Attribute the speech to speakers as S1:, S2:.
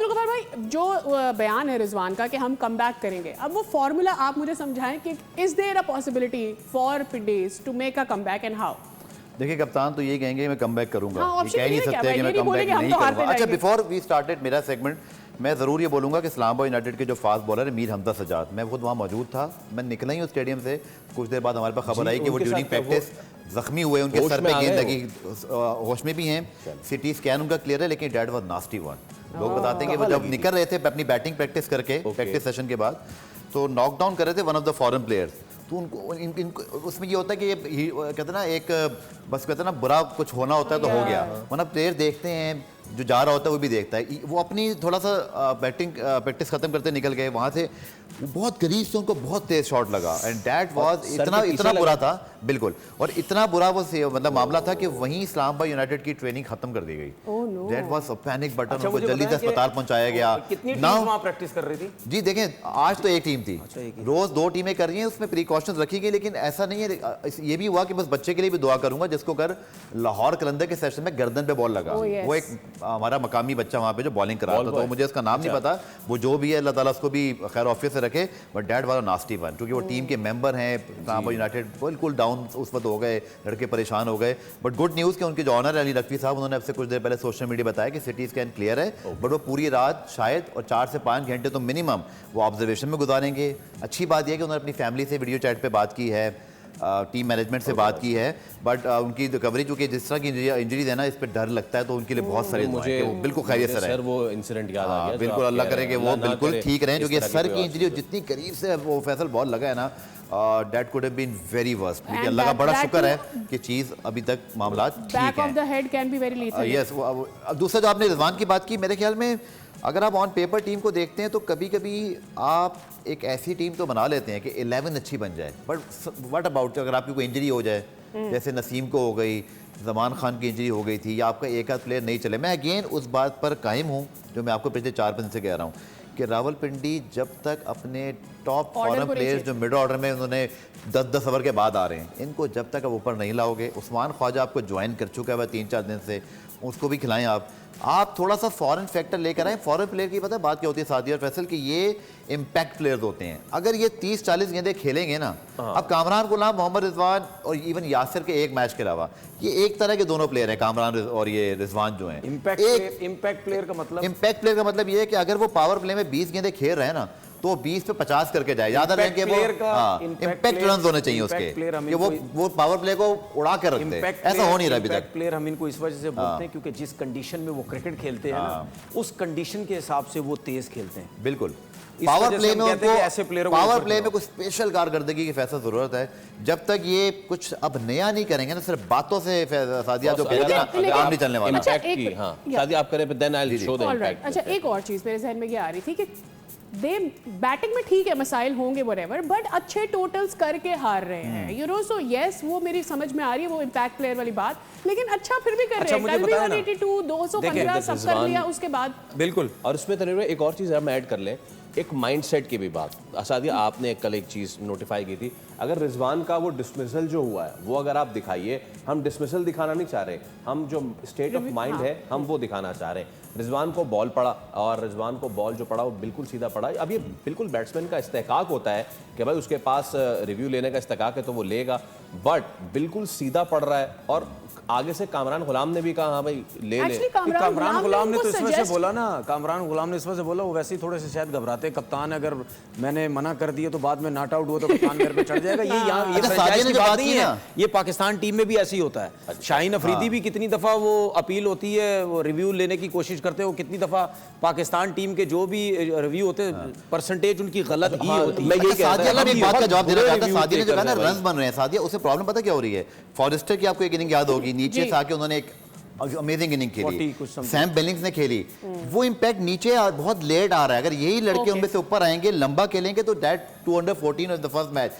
S1: अब्दुल गफ्फार भाई, जो बयान है रिजवान का कि हम कम बैक करेंगे, अब वो फॉर्मूला आप मुझे समझाएं कि is there a possibility for Pindiz to make a come back and how?
S2: देखिए कप्तान तो ये कहेंगे मैं कम बैक करूंगा,
S1: हाँ,
S2: ये कह नहीं सकते कि मैं कम बैक नहीं करूंगा। अच्छा, बिफोर वी स्टार्टेड मेरा सेगमेंट, मैं ज़रूर ये बोलूंगा कि इस्लामाबाद यूनाइटेड के जो फास्ट बॉलर है मीर हमजा सजाद, मैं खुद वहाँ मौजूद था, मैं निकला ही हूँ स्टेडियम से, कुछ देर बाद हमारे पास खबर आई कि वो ड्यूरिंग प्रैक्टिस जख्मी हुए, उनके सर पे गेंद लगी, होश में भी हैं, सिटी स्कैन उनका क्लियर है, लेकिन डेट वाज नास्टी वन। लोग बताते हैं कि वो जब निकल रहे थे अपनी बैटिंग प्रैक्टिस करके प्रैक्टिस सेशन के बाद, तो नॉकडाउन कर रहे थे one of the foreign players, तो उनको इनको उसमें ये होता है कि ये कहते हैं ना, एक बस कहते हैं ना, बुरा कुछ होना होता है तो हो गया, वरना प्लेयर देखते हैं, जो जा रहा होता है वो भी देखता है। वो अपनी थोड़ा सा बैटिंग प्रैक्टिस खत्म करते निकल गए, वहाँ से बहुत करीब से उनको बहुत तेज शॉट लगा, एंड दैट वाज इतना बुरा था, बिल्कुल, और इतना बुरा वो मतलब मामला था कि वहीं इस्लामाबाद यूनाइटेड की ट्रेनिंग खत्म कर दी गई। That was a panic button, उनको जल्दी से अस्पताल पहुंचाया गया।
S3: कितनी टीम वहाँ प्रैक्टिस कर रही थी?
S2: जी देखें, आज तो एक टीम थी, रोज 2 टीमें कर रही हैं, उसमें प्रिकॉशंस रखी गई, लेकिन ऐसा नहीं है। ये भी हुआ कि बस बच्चे के लिए भी दुआ करूंगा जिसको कर लाहौर कलंदर के सेशन में गर्दन पे बॉल लगा, वो एक हमारा मकामी बच्चा वहाँ पे जो बॉलिंग करा रहा था, तो मुझे इसका नाम नहीं पता, वो जो भी है अल्लाह ताला उसको भी खैर ऑफिस से रखे, बट डैट वाला नास्टी वन, क्योंकि वो टीम के मेंबर हैं। इस्लामाबाद यूनाइटेड बिल्कुल डाउन उस वक्त हो गए, लड़के परेशान हो गए, बट गुड न्यूज़ कि उनके जो ऑनर अली नकवी साहब, उन्होंने अब से कुछ देर पहले सोशल मीडिया बताया कि सिटी स्कैन क्लियर है, बट वो पूरी रात शायद और 4 से 5 घंटे तो मिनिमम वो ऑब्जर्वेशन में गुजारेंगे। अच्छी बात यह है कि उन्होंने अपनी फैमिली से वीडियो चैट पे बात की है, टीम मैनेजमेंट से बात की है, बट उनकी रिकवरी चूंकि जिस तरह की इंजरीज है ना, इस पर डर लगता है, तो उनके लिए बहुत सारे मुझे वो बिल्कुल खैरियत से रहे।
S4: वो इंसिडेंट याद आ गया,
S2: बिल्कुल अल्लाह करे कि वो बिल्कुल ठीक रहें, क्योंकि सर की इंजरी जितनी करीब से वो फैसल बॉल लगा है ना, that could have been very worst. लेकिन अल्लाह का बड़ा शुक्र है कि चीज़ अभी तक मामला ठीक है।
S1: Back of the head can be very lethal.
S2: Yes. दूसरा जो आपने रिजवान की बात की, मेरे ख्याल में अगर आप ऑन पेपर टीम को देखते हैं तो कभी कभी आप एक ऐसी टीम तो बना लेते हैं कि 11 अच्छी बन जाए, बट व्हाट अबाउट अगर आपकी कोई इंजरी हो जाए, जैसे नसीम को हो गई, ज़मान खान की इंजरी हो गई थी, या आपका एक आध प्लेयर नहीं चले। मैं अगेन उस बात पर कायम हूँ जो मैं आपको पिछले 4 दिन से कह रहा हूँ कि रावलपिंडी जब तक अपने टॉप फॉरेन प्लेयर्स जो मिड ऑर्डर में उन्होंने 10-10 ओवर के बाद आ रहे हैं, इनको जब तक आप ऊपर नहीं लाओगे, उस्मान ख्वाजा आपको ज्वाइन कर चुका है 3-4 दिन से, उसको भी खिलाएं आप थोड़ा सा फॉरेन फैक्टर लेकर आए। फॉरेन प्लेयर की पता है बात क्या होती है सादी और फैसल की, ये इम्पैक्ट प्लेयर्स होते हैं। अगर ये 30-40 गेंदें खेलेंगे ना, अब कामरान गुलाम, मोहम्मद रिजवान और इवन यासिर के एक मैच के अलावा, ये एक तरह के दोनों प्लेयर हैं, कामरान और ये रिजवान जो हैं।
S3: इम्पैक्ट प्लेयर का
S2: मतलब ये है कि अगर वो पावर प्ले में 20 गेंदें खेल रहे हैं ना, तो 20 पे 50 करके जाए, याद रखें कि वो इम्पैक्ट रन होने चाहिए उसके, कि वो पावर प्ले को उड़ा कर रखते हैं। ऐसा हो नहीं रहा अभी तक।
S3: प्लेयर हम इनको इस वजह से बोलते हैं क्योंकि जिस कंडीशन में वो क्रिकेट खेलते हैं ना, उस कंडीशन के हिसाब से वो तेज खेलते हैं।
S2: बिल्कुल। पावर प्ले में कुछ स्पेशल कारकर्दगी की फैसला जरूरत है। जब तक ये कुछ अब नया नहीं करेंगे ना, सिर्फ बातों से सादिया जो कहते हैं ना, काम नहीं चलने वाला।
S4: सादिया आप करें, then I will show the impact.
S1: अच्छा, एक और चीज मेरे जहन में ये आ रही थी कि बैटिंग में ठीक है, मसाइल होंगे व्हाटएवर, बट अच्छे टोटल्स करके हार रहे हैं, यू नो। सो यस, वो मेरी समझ में आ रही है, वो इम्पैक्ट प्लेयर वाली बात, लेकिन अच्छा फिर भी कर रहे हैं। कल भी 182, 215 सब कर लिया उसके बाद।
S4: बिल्कुल। और उसमें तनवीर एक और चीज़ हम ऐड कर लें, एक माइंडसेट की भी बात। सादिया, आपने कल एक चीज़ नोटिफाई की थी, अगर रिजवान का वो डिसमिसल जो हुआ है वो अगर आप दिखाइए, हम डिसमिसल दिखाना नहीं चाह रहे, हम जो स्टेट ऑफ माइंड है हम वो दिखाना चाह रहे हैं। रिजवान को बॉल पड़ा, और रिजवान को बॉल जो पड़ा वो बिल्कुल सीधा पड़ा। अब ये बिल्कुल बैट्समैन का इस्तेहकाक होता है कि भाई उसके पास रिव्यू लेने का इस्तेहकाक है तो वो लेगा, बट बिल्कुल सीधा पड़ रहा है। और आगे से कामरान गुलाम ने भी कहा हाँ भाई ले ले।
S3: कामरान गुलाम ने तो इस वजह से बोला ना, कामरान गुलाम ने इस वजह से बोला, वो वैसे ही थोड़े से शायद घबराते, कप्तान अगर मैंने मना कर दिया तो बाद में नॉट आउट हुआ तो कप्तान मेरे पे चढ़ जाएगा। ये यहाँ ये फ्रेंचाइज की बात नहीं है, ये पाकिस्तान टीम में भी ऐसे ही होता है। शाहीन अफरीदी भी कितनी दफा वो अपील होती है, वो रिव्यू लेने की कोशिश करते हो, कितनी दफा पाकिस्तान टीम के जो भी रिव्यू होते परसेंटेज उनकी गलत ही होती है।
S2: मैं ये बात का जवाब देना चाहता, सादिया ने जो कहा ना रन बन रहे हैं, सादिया उससे प्रॉब्लम पता क्या हो रही है, फॉरेस्टर की आपको एक इनिंग याद होगी, नीचे से आके उन्होंने एक अमेजिंग इनिंग खेली, सैम बिलिंग्स ने खेली, वो इम्पैक्ट नीचे बहुत लेट आ रहा है। अगर यही लड़के उनमें से ऊपर आएंगे, लंबा खेलेंगे, तो that 214 of the first match